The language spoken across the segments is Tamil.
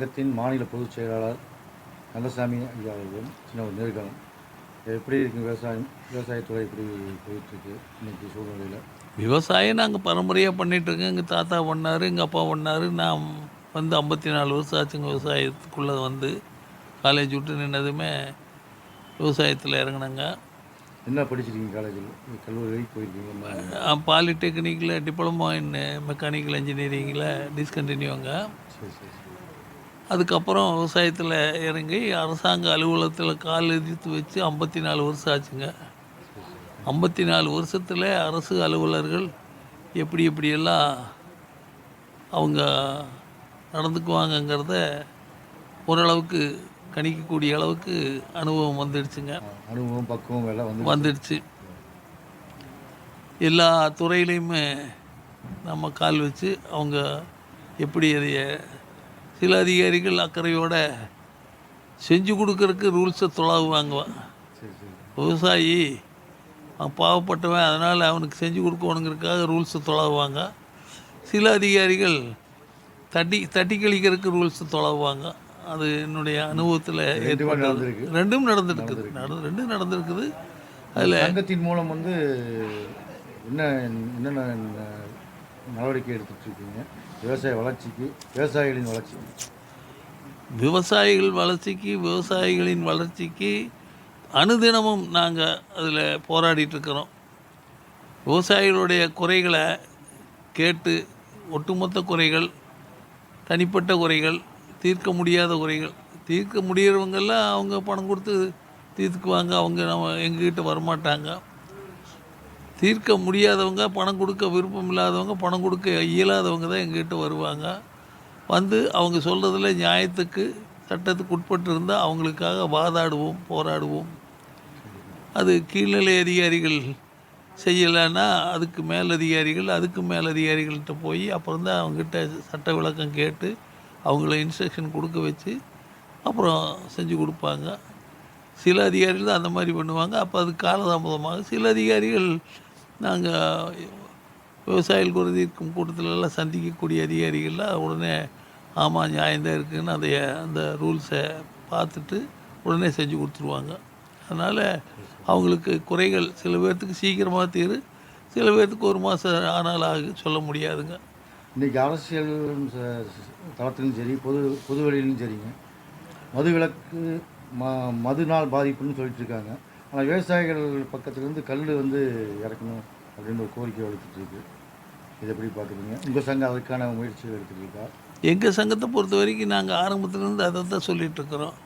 சங்கத்தின் மாநில பொதுச் செயலாளர் கந்தசாமி ஐயா அவர்கள் சின்ன ஒரு நேர்காணல். எப்படி இருக்குது விவசாயத்துறை எப்படி போயிட்டுருக்கு இன்றைக்கி சூழ்நிலையில்? விவசாயம் நாங்கள் பரம்பரையாக பண்ணிகிட்ருக்கோம். எங்கள் தாத்தா பண்ணார், எங்கள் அப்பா பண்ணார். நான் வந்து 54 வருஷம் ஆச்சுங்க விவசாயத்துக்குள்ளே வந்து. காலேஜ் விட்டு நின்னதுமே விவசாயத்தில் இறங்கினேங்க. என்ன படிச்சிருக்கீங்க? காலேஜில் கல்லூரி வரைக்கும் போயிருக்கீங்க? பாலிடெக்னிக்கில் டிப்ளமோ இன் மெக்கானிக்கல் இன்ஜினியரிங்கில் டிஸ்கண்டினியூங்க. சரி சரி சரி. அதுக்கப்புறம் விவசாயத்தில் இறங்கி அரசாங்க அலுவலகத்தில் கால் எதிர்த்து வச்சு 54 வருஷம் ஆச்சுங்க. 54 வருஷத்தில் அரசு அலுவலர்கள் எப்படி எப்படியெல்லாம் அவங்க நடந்துக்குவாங்கங்கிறத ஓரளவுக்கு கணிக்கக்கூடிய அளவுக்கு அனுபவம் வந்துடுச்சுங்க. அனுபவம் பக்குவம் எல்லாம் வந்துடுச்சு. எல்லா துறையிலையுமே நம்ம கால் வச்சு அவங்க எப்படி அதைய சில அதிகாரிகள் அக்கறையோட செஞ்சு கொடுக்கறதுக்கு ரூல்ஸை தொலாவுவாங்குவான். விவசாயி பாவப்பட்டவன், அதனால் அவனுக்கு செஞ்சு கொடுக்கணுங்கிறதுக்காக ரூல்ஸை தொலாவுவாங்க. சில அதிகாரிகள் தட்டி கழிக்கிறதுக்கு ரூல்ஸை தொலாவுவாங்க. அது என்னுடைய அனுபவத்தில் ஏற்பட்டது. ரெண்டும் நடந்துருக்குது. அதில் சங்கத்தின் மூலம் வந்து என்னென்ன நடவடிக்கை எடுத்துகிட்ருக்கீங்க விவசாய வளர்ச்சிக்கு, விவசாயிகளின் வளர்ச்சிக்கு அனுதினமும் நாங்கள் அதில் போராடிட்டுருக்கிறோம். விவசாயிகளுடைய குறைகளை கேட்டு, ஒட்டுமொத்த குறைகள், தனிப்பட்ட குறைகள், தீர்க்க முடியாத குறைகள், தீர்க்க முடிகிறவங்கெல்லாம் அவங்க பணம் கொடுத்து தீர்த்துக்குவாங்க. அவங்க எங்ககிட்ட வரமாட்டாங்க. தீர்க்க முடியாதவங்க, பணம் கொடுக்க விருப்பம் இல்லாதவங்க, பணம் கொடுக்க இயலாதவங்க தான் எங்ககிட்ட வருவாங்க. வந்து அவங்க சொல்கிறதுல நியாயத்துக்கு, சட்டத்துக்கு உட்பட்டு இருந்தால் அவங்களுக்காக வாதாடுவோம், போராடுவோம். அது கீழ்நிலை அதிகாரிகள் செய்யலைன்னா அதுக்கு மேலதிகாரிகள்கிட்ட போய் அப்புறம் தான் அவங்ககிட்ட சட்ட விளக்கம் கேட்டு அவங்கள இன்ஸ்ட்ரக்ஷன் கொடுக்க வச்சு அப்புறம் செஞ்சு கொடுப்பாங்க. சில அதிகாரிகள் தான் அந்த மாதிரி பண்ணுவாங்க. அப்போ அது காலதாமதமாக. சில அதிகாரிகள் நாங்கள் விவசாயிகள் குறை தீர்க்கும் கூட்டத்திலலாம் சந்திக்கக்கூடிய அதிகாரிகள்லாம் உடனே ஆமாம் நியாயந்தான் இருக்குதுன்னு அந்த ரூல்ஸை பார்த்துட்டு உடனே செஞ்சு கொடுத்துருவாங்க. அதனால் அவங்களுக்கு குறைகள் சில பேர்த்துக்கு சீக்கிரமாக தீரும், சில பேர்த்துக்கு 1 மாதம் ஆனாலும் சொல்ல முடியாதுங்க. இன்றைக்கி அரசியல் தளத்திலும் சரி, பொது வெளியிலும் சரிங்க, மது விலக்கு மதுநாள் பாதிப்புன்னு சொல்லிட்டு இருக்காங்க. ஆனால் விவசாயிகள் பக்கத்துலேருந்து கல் வந்து இறக்கணும் அப்படின்னு ஒரு கோரிக்கை வளர்த்துட்ருக்கு. இதை எப்படி பார்க்குறீங்க? உங்கள் சங்கம் அதுக்கான முயற்சிகள் எடுத்துருக்கா? எங்கள் சங்கத்தை பொறுத்த வரைக்கும் நாங்கள் ஆரம்பத்துலேருந்து அதை தான் சொல்லிகிட்ருக்குறோம்.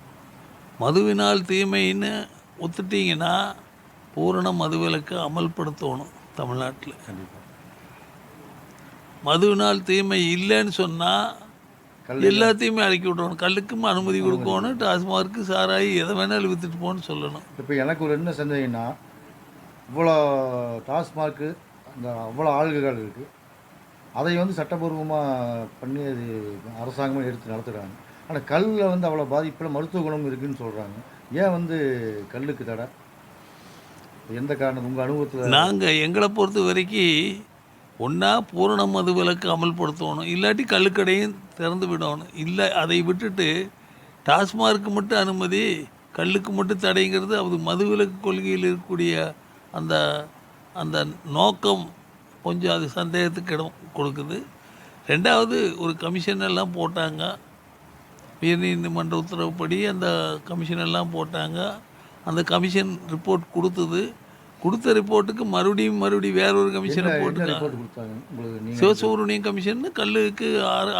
மதுவினால் தீமைன்னு ஒத்துட்டிங்கன்னா பூரண மதுவிலக்கு அமல்படுத்தணும் தமிழ்நாட்டில். கண்டிப்பாக. மதுவினால் தீமை இல்லைன்னு சொன்னால் எல்லாத்தையுமே அடக்கி விட்றணும். கல்லுக்கும் அனுமதி கொடுக்கணும், டாஸ்மார்க்கு சாராயி எதை வேணாலும் விற்றுட்டு போகணும்னு சொல்லணும். இப்போ எனக்கு ஒரு என்ன சந்தேகம்னா, இவ்வளோ டாஸ்மார்க்கு அந்த அவ்வளோ ஆளுகள் இருக்குது, அதை வந்து சட்டபூர்வமாக பண்ணி அது அரசாங்கமாக எடுத்து நடத்துகிறாங்க. ஆனால் கல்லில் வந்து அவ்வளோ பாதிப்பில் மருத்துவ குணம் இருக்குதுன்னு சொல்கிறாங்க. ஏன் வந்து கல்லுக்கு தடை? எந்த காரணம் உங்கள் அனுபவத்தில்? நாங்கள் எங்களை பொறுத்த வரைக்கும் ஒன்றா பூரண மது விலக்கு அமல்படுத்தணும், இல்லாட்டி கல்லுக்கடையும் திறந்து விடணும். இல்லை அதை விட்டுட்டு டாஸ்மார்க்கு மட்டும் அனுமதி, கல்லுக்கு மட்டும் தடைங்கிறது அது மது விலக்கு கொள்கையில் இருக்கக்கூடிய அந்த அந்த நோக்கம் கொஞ்சம் அது சந்தேகத்துக்கு இடம் கொடுக்குது. ரெண்டாவது, ஒரு கமிஷன் எல்லாம் போட்டாங்க, உயர்நீதிமன்ற உத்தரவுப்படி அந்த கமிஷன் எல்லாம் போட்டாங்க. அந்த கமிஷன் ரிப்போர்ட் கொடுத்த ரிப்போர்ட்டுக்கு மறுபடியும் வேறொரு கமிஷனை போட்டுருக்காங்க. சிவசுப்ரமணியம் கமிஷன் கல்லுக்கு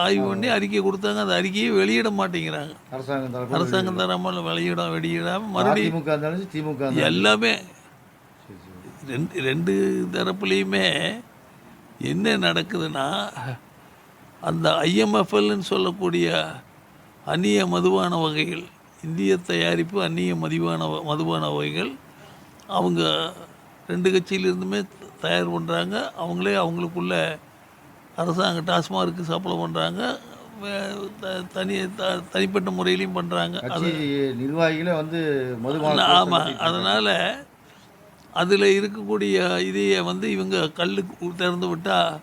ஆய்வு பண்ணி அறிக்கை கொடுத்தாங்க. அந்த அறிக்கையை வெளியிட மாட்டேங்கிறாங்க. அரசாங்கம் தராமல் வெளியிடாமல் மறுபடியும் எல்லாமே ரெண்டு தரப்புலையுமே என்ன நடக்குதுன்னா, அந்த IMFLன்னு சொல்லக்கூடிய அந்நிய மதுபான வகைகள், இந்திய தயாரிப்பு அந்நிய மதுபான வகைகள், அவங்க 2 கட்சியிலிருந்துமே தயார் பண்ணுறாங்க. அவங்களே அவங்களுக்குள்ள அரசாங்க டாஸ்மார்க்கு சப்ளை பண்ணுறாங்க, தனிப்பட்ட முறையிலையும் பண்ணுறாங்க. அது நிர்வாகிகளே வந்து மதுபான. ஆமாம். அதனால் அதில் இருக்கக்கூடிய இதையை வந்து இவங்க கல்லுக்கு திறந்து விட்டால்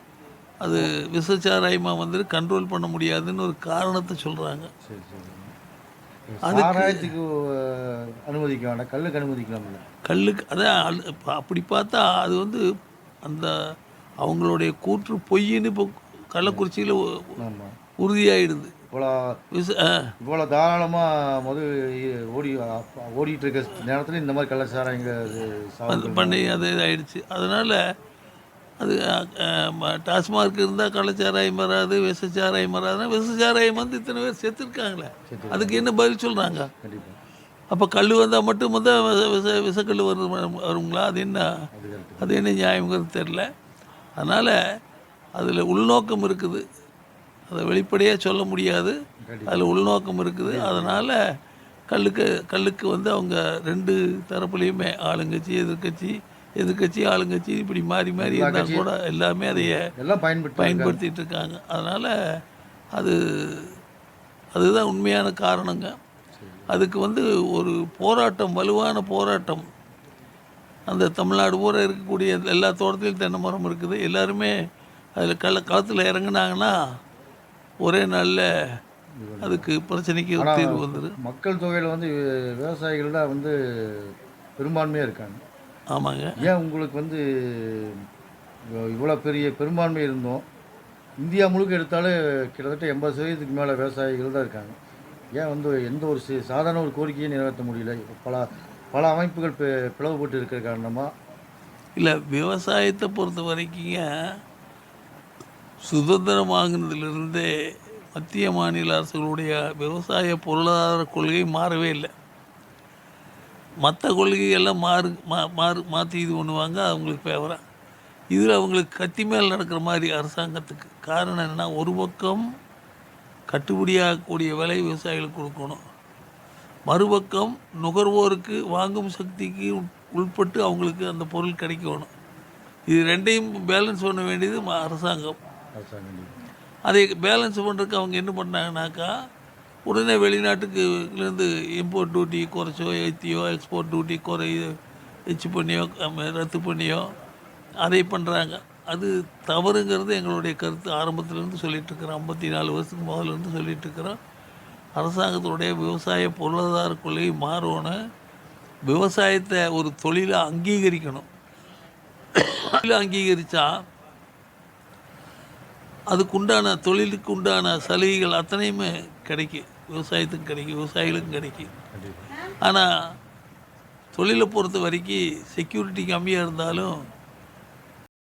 அது விசச்சாராயமாக வந்துட்டு கண்ட்ரோல் பண்ண முடியாதுன்னு ஒரு காரணத்தை சொல்கிறாங்க. சரி சரி. அதுக்கு சாராயத்துக்கு அனுமதிக்க வேண்டாம், கல்லுக்கு அனுமதிக்கலாம்ல. கல்லுக்கு அதான் அப்படி பார்த்தா அது வந்து அந்த அவங்களுடைய கூற்று பொய்ன்னு இப்போ கள்ளக்குறிச்சியில் ஆமாம். உறுதியாயிடுது. இவ்வளோ விச இவ்வளோ தாராளமாக ஓடிட்டு இருக்க நேரத்தில் இந்த மாதிரி கள்ளச்சாராயங்க சாவுகள் பண்ணி அது இதாயிடுச்சு. அதனால் அது டாஸ்மார்க் இருந்தால் கள்ளச்சாராயம் வராது, விஷச்சாராயம் வராதுன்னா விசச்சாராயம் வந்து இத்தனை பேர் செத்துருக்காங்களே, அதுக்கு என்ன பதில் சொல்கிறாங்க? கண்டிப்பாக அப்போ கல் வந்தால் மட்டும் வந்து விஷக்கல் வருங்களா? அது என்ன அது கரெக்டு. அது என்ன நியாயங்கிறது தெரில. அதனால் அதில் உள்நோக்கம் இருக்குது, அதை வெளிப்படையாக சொல்ல முடியாது. அதில் உள்நோக்கம் இருக்குது. அதனால் கல்லுக்கு வந்து அவங்க ரெண்டு தரப்புலையுமே ஆளுங்கட்சி எதிர்க்கட்சி ஆளுங்கட்சி இப்படி மாறி மாறி இருந்தால் கூட எல்லாமே அதைய எல்லாம் பயன்படுத்திகிட்டு இருக்காங்க. அதனால் அதுதான் உண்மையான காரணங்க. அதுக்கு வந்து ஒரு போராட்டம், வலுவான போராட்டம் அந்த தமிழ்நாடு பூரா இருக்கக்கூடிய எல்லா தோட்டத்திலும் தென்னை மரம் இருக்குது. எல்லாருமே அதில் களத்தில் இறங்குனாங்கன்னா ஒரே நாளில் அதுக்கு பிரச்சனைக்கு ஒரு தீர்வு வந்துடும். மக்கள் தொகையில் வந்து விவசாயிகள் தான் வந்து பெரும்பான்மையாக இருக்காங்க. ஆமாங்க. ஏன் உங்களுக்கு வந்து இவ்வளோ பெரிய பெரும்பான்மை இருந்தோம், இந்தியா முழுக்க எடுத்தாலே கிட்டத்தட்ட 80% மேலே விவசாயிகள் தான் இருக்காங்க. ஏன் வந்து எந்த ஒரு சாதாரண ஒரு கோரிக்கையை நிறைவேற்ற முடியல? பல அமைப்புகள் பிளவுபட்டு இருக்கிற காரணமாக. இல்லை, விவசாயத்தை பொறுத்த வரைக்குங்க சுதந்திரம் வாங்கினதுலேருந்தே மத்திய மாநில அரசுகளுடைய விவசாய பொருளாதார கொள்கை மாறவே இல்லை. மற்ற கொள்கையெல்லாம் மாற்றி இது பண்ணுவாங்க அவங்களுக்கு ஃபேவராக. இதில் அவங்களுக்கு கத்தி மேல் நடக்கிற மாதிரி அரசாங்கத்துக்கு. காரணம் என்னென்னா, ஒரு பக்கம் கட்டுப்படியாகக்கூடிய விலை விவசாயிகளுக்கு கொடுக்கணும், மறுபக்கம் நுகர்வோருக்கு வாங்கும் சக்திக்கு உட்பட்டு அவங்களுக்கு அந்த பொருள் கிடைக்கணும். இது ரெண்டையும் பேலன்ஸ் பண்ண வேண்டியது அரசாங்கம். அதை பேலன்ஸ் பண்ணுறதுக்கு அவங்க என்ன பண்ணாங்கனாக்கா, உடனே வெளிநாட்டுக்குலேருந்து இம்போர்ட் டியூட்டி குறைச்சோ ஏற்றியோ, எக்ஸ்போர்ட் டியூட்டி எச்சு பண்ணியோ ரத்து பண்ணியோ அதை பண்ணுறாங்க. அது தவறுங்கிறது எங்களுடைய கருத்து. ஆரம்பத்துலேருந்து சொல்லிகிட்ருக்குறோம், 54 வருஷத்துக்கு முதல்லேருந்து சொல்லிகிட்ருக்குறோம். அரசாங்கத்தினுடைய விவசாய பொருளாதார கொள்கை மாறணும். விவசாயத்தை ஒரு தொழிலை அங்கீகரிக்கணும். தொழிலை அங்கீகரித்தா அதுக்குண்டான தொழிலுக்கு உண்டான சலுகைகள் அத்தனையுமே கிடைக்கும், விவசாயத்துக்கு கிடைக்கும், விவசாயிகளுக்கும் கிடைக்கும். ஆனால் தொழிலை பொறுத்த வரைக்கும் செக்யூரிட்டி கம்மியாக இருந்தாலும்